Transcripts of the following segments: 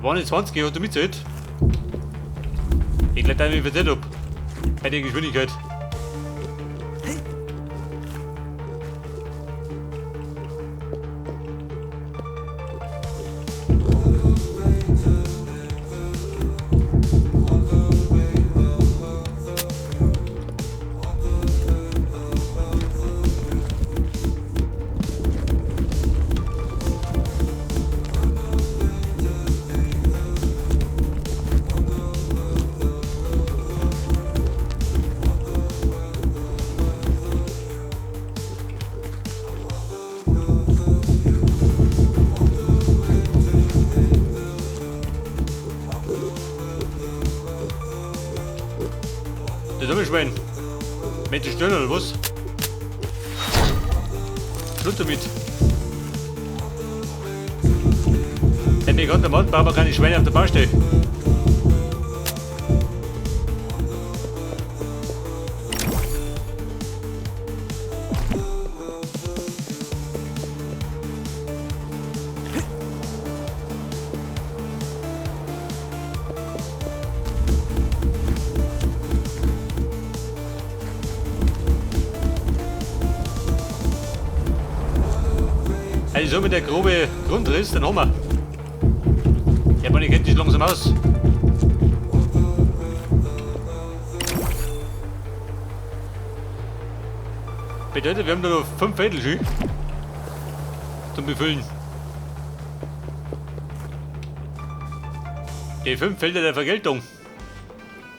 Waren jetzt 20, hat er mitzählt? Ich glaube, ich erzählt habe. Bei der Geschwindigkeit. Der Dummelschwein. Mensch, stören oder was? Schluss damit. Wenn wir gerade am Ort brauchen wir keine Schweine auf der Baustelle. Also so mit der grobe Grundriss, dann haben wir. Ja, man, ich kennt sich langsam aus. Bedeutet, wir haben da noch 5 Fädel schön zum Befüllen. Die 5 Felder der Vergeltung.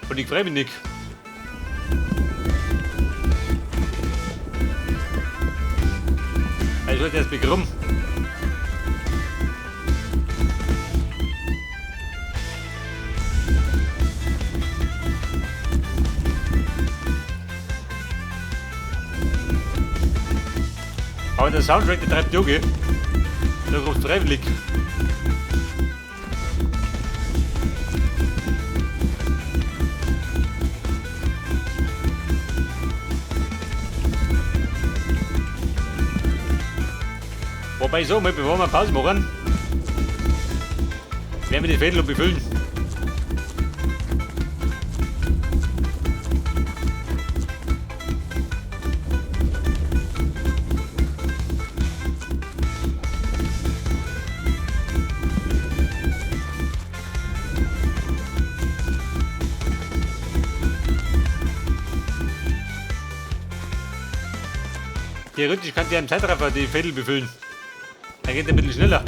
Und ich freue mich nicht. Also wird erst begründen. Aber der Soundtrack, der treibt Junge. Da kommt freiwillig. Wobei so, bevor wir Pause machen, werden wir die Fädel befüllen. Theoretisch kann der im Zeitraffer die Fädel befüllen. Dann geht er ein bisschen schneller.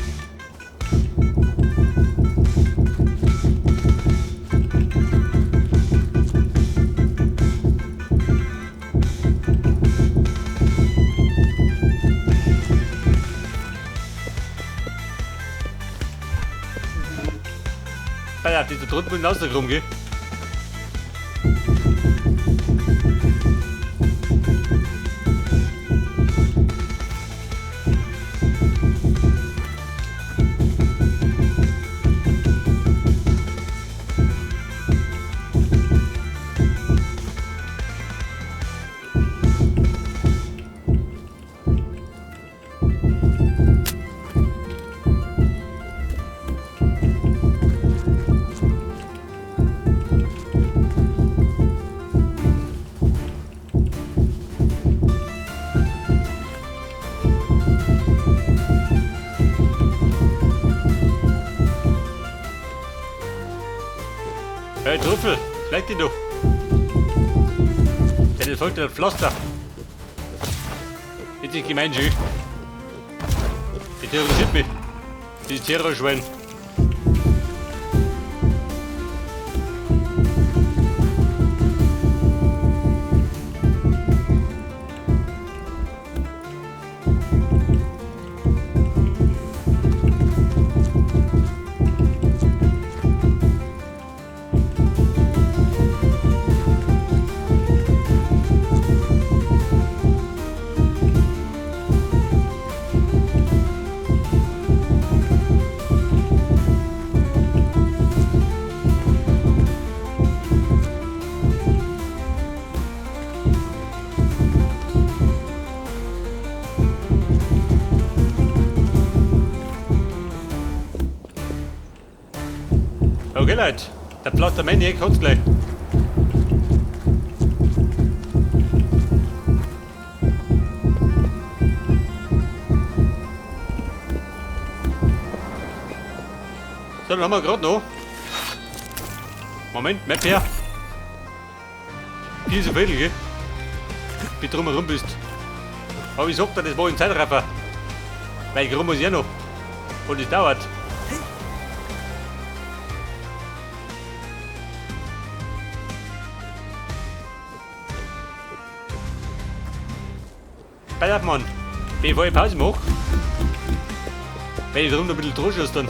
Ja, dieser Trottel aus der rumgeht. Hey Trüffel, schlägt ihn doch. Denn es folgt ein Pflaster. Jetzt ist gemein schön. Die terrorisiert mich. Dieses Terrorschwein. Okay, Leute. Der Platz der Menge kommt's gleich. So, dann haben wir gerade noch. Moment, Map her. Viel so viel, gell? Wie du drumherum bist. Aber ich sag dir, das war ein Zeitraffer. Weil ich rum muss ich ja noch. Und das dauert. Pass auf, Mann. Bevor ich Pause mache. Wenn ich drum noch ein bisschen drüber dann.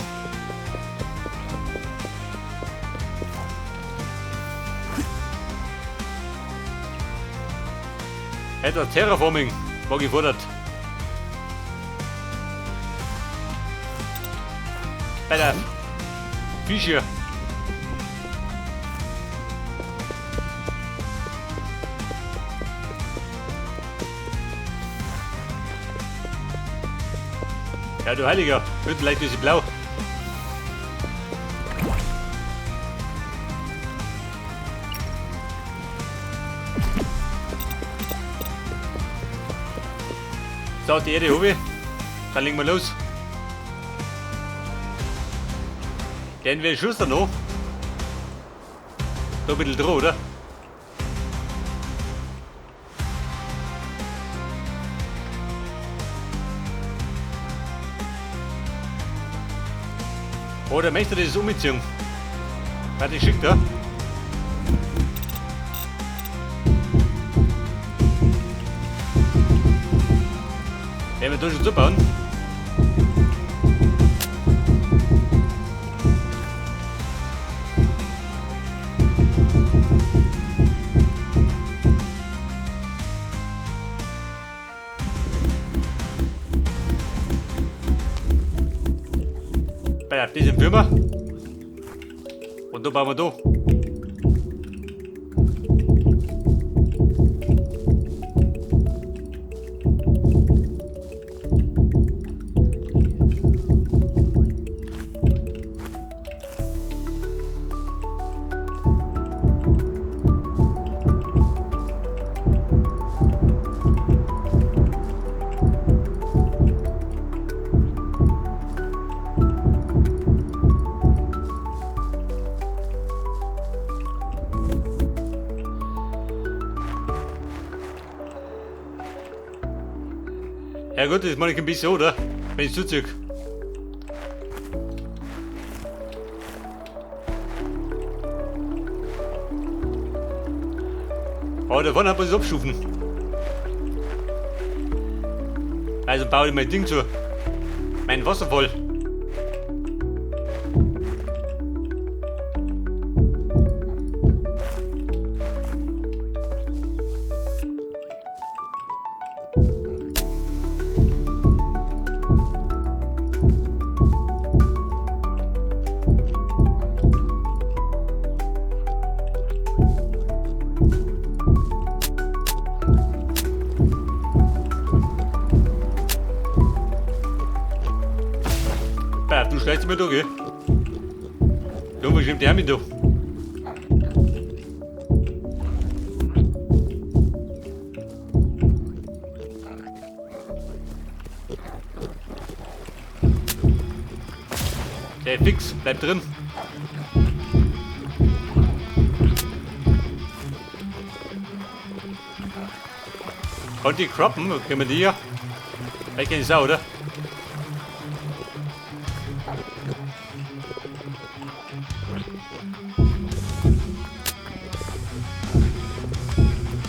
Etwas Terraforming war gefordert. Bei der Fische. Ja, du Heiliger, vielleicht ist sie blau. So, die Erde hoch. Dann legen wir los. Den wir Schuster noch. Da ein bisschen dran, oder? Oder möchte das umziehen? Warte, ich schick da. Wenn wir da schon zubauen. Bei diesem Firma. Und da bauen wir da. Ja gut, das mache ich ein bisschen, oder? Wenn ich zuziehe. Aber davon hat man es abstufen. Also baue ich mein Ding zu. Mein Wasserfall. Du schleichst mir da, gell? Da bestimmt der mit da. Der fix, bleib drin. Und die croppen, können wir die hier? Ich kenne die auch, oder?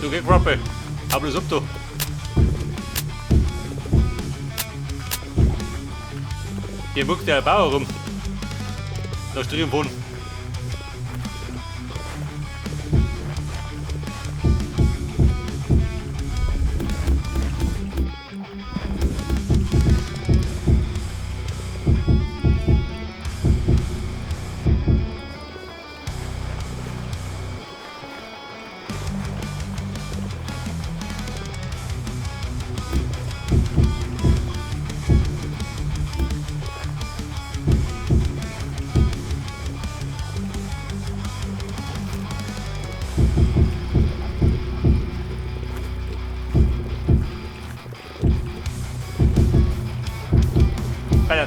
Du geh croppe. Hau bloß ab, du. Hier muckt der Bauer rum. Da steht im Wohnen.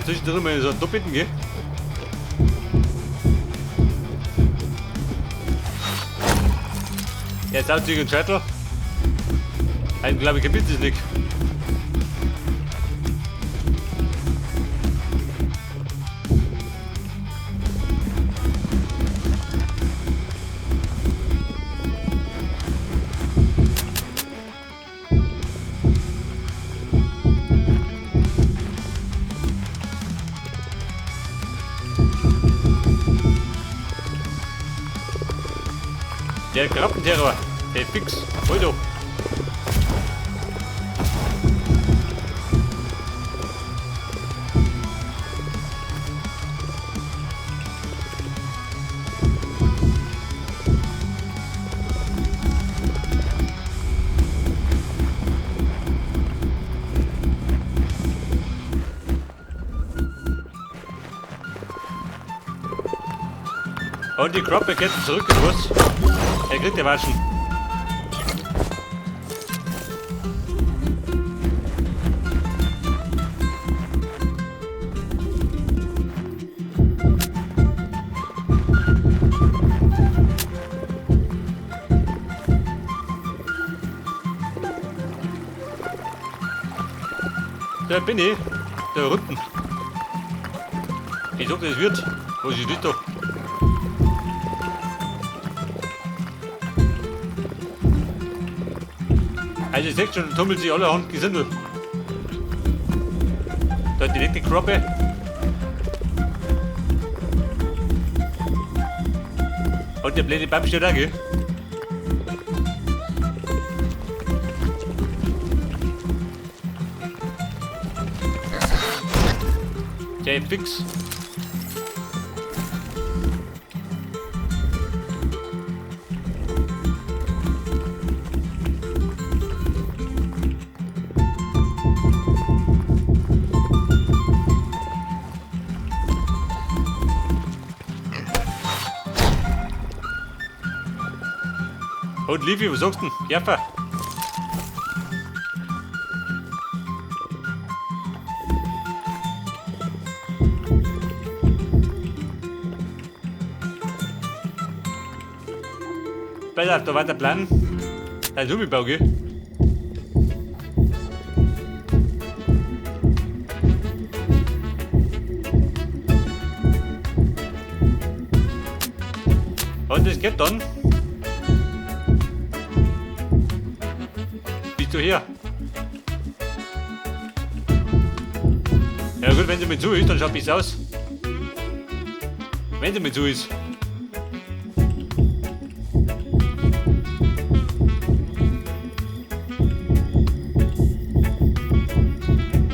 zwischendrin mal so einen Top bitten, gell? Jetzt haut sich ein Scheitel. Ich glaube, ich kapiert es nicht. Der Krabbenterror, der fix, hol doch. Und die Krabbe geht zurück in den Bus. Er kriegt den Waschen. Da bin ich. Da unten. Ich sag, das wird. Wo ist die doch? Also ihr seht schon, tummelt sich allerhand Gesindel. Da hat die nette Krabbe. Und der blöde Baum steht da, gell? Der ist fix. Und Livi, was sagst du denn? Jaffa? Pass auf, da war der Plan. Ein Summibau, gell? Und das geht dann. Bist du hier? Ja gut, wenn sie mit zu ist, dann schaut es aus. Wenn sie mit zu ist.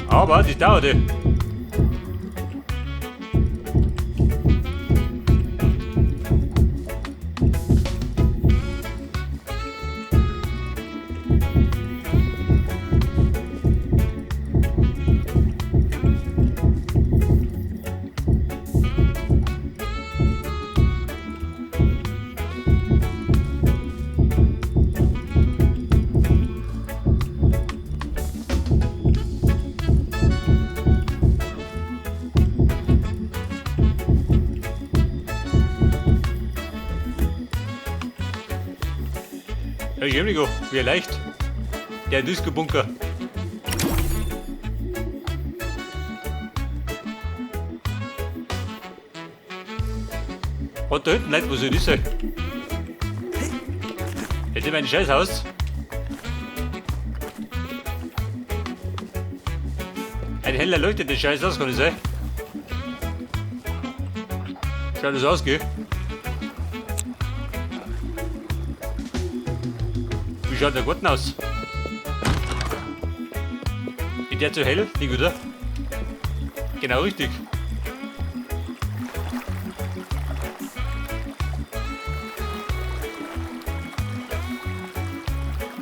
Aber das dauert. Herr Jemnigo, wie leicht. Der Disco-Bunker. Und da hinten nicht, wo soll das sein? Jetzt ist mein Scheißhaus. Ein heller leuchtendes Scheißhaus kann es sein. Schaut das aus, gell? Wie schaut der Garten aus? Ist der zu hell? Nicht, oder? Genau richtig.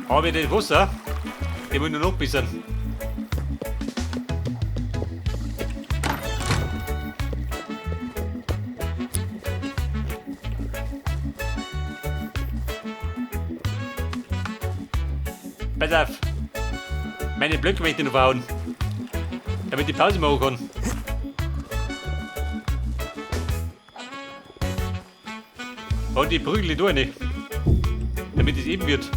Aber das Wasser, das muss nur noch bisschen. Pass auf, meine Blöcke möchte ich noch bauen, damit ich Pause machen kann. Und die prügel durch nicht. Damit es eben wird.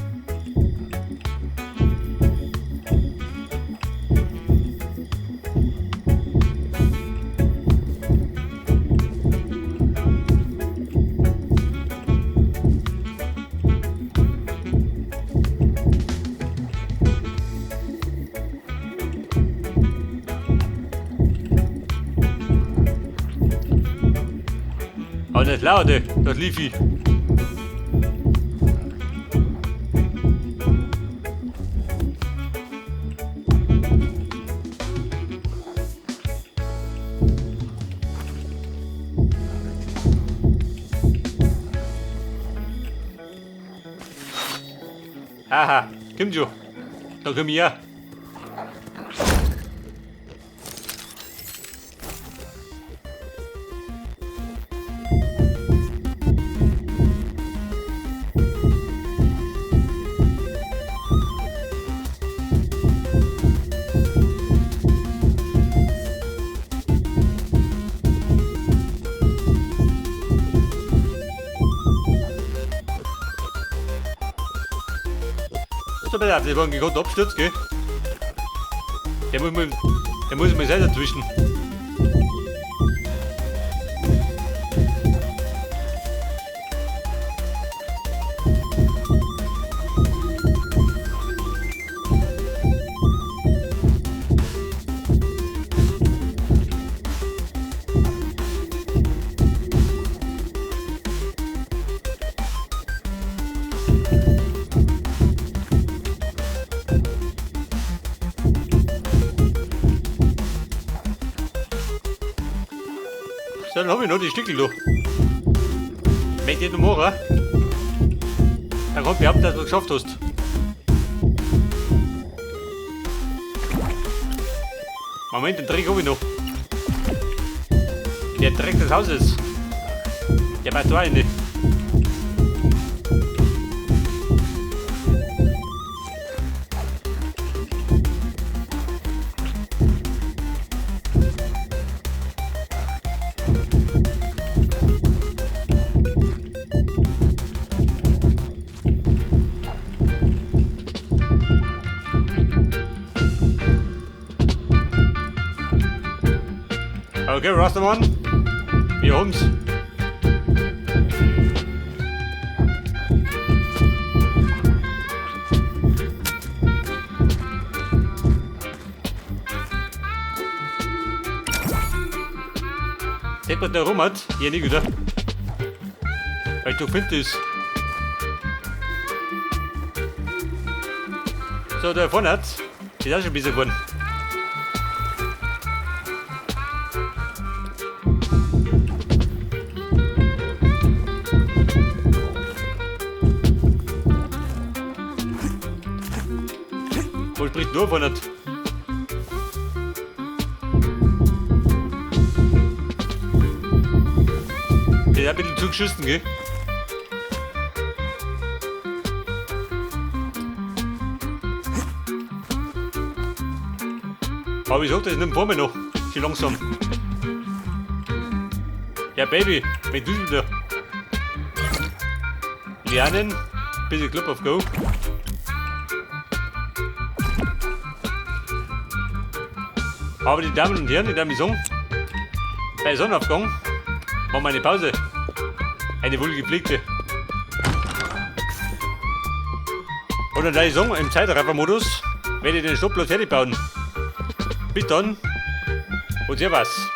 Aber nicht laut, das lief ich. Haha, kommt schon. Da komm ich her. So, bitte, das war ein gekonnt Absturz, gell? Der muss man selber zwischen. So, dann hab ich noch die Stückel da. Wenn ich die noch mache, dann kann ich behaupten, dass du es geschafft hast. Moment, den Dreck hab ich noch. Der Dreck des Hauses. Der passt da rein. Okay, Rastermann, wir haben's. Seht was der rum hat, hier nicht wieder. Weil du findest. So, da vorne hat, ist auch schon ein bisschen geworden. Wo spricht nur von nicht? Der ist ein bisschen zugeschissen, gell? Aber ich sag, das ist nicht vor mir noch. Schon langsam. Ja, Baby, wenn du wieder lernen, bisschen Club of Go. Aber die Damen und Herren, die Damen sagen, bei Sonnenaufgang machen wir eine Pause. Eine wohlgepflegte. Und dann würde ich sagen, im Zeitraffer-Modus werde ich den Stoppplatz fertig bauen. Bis dann und servus.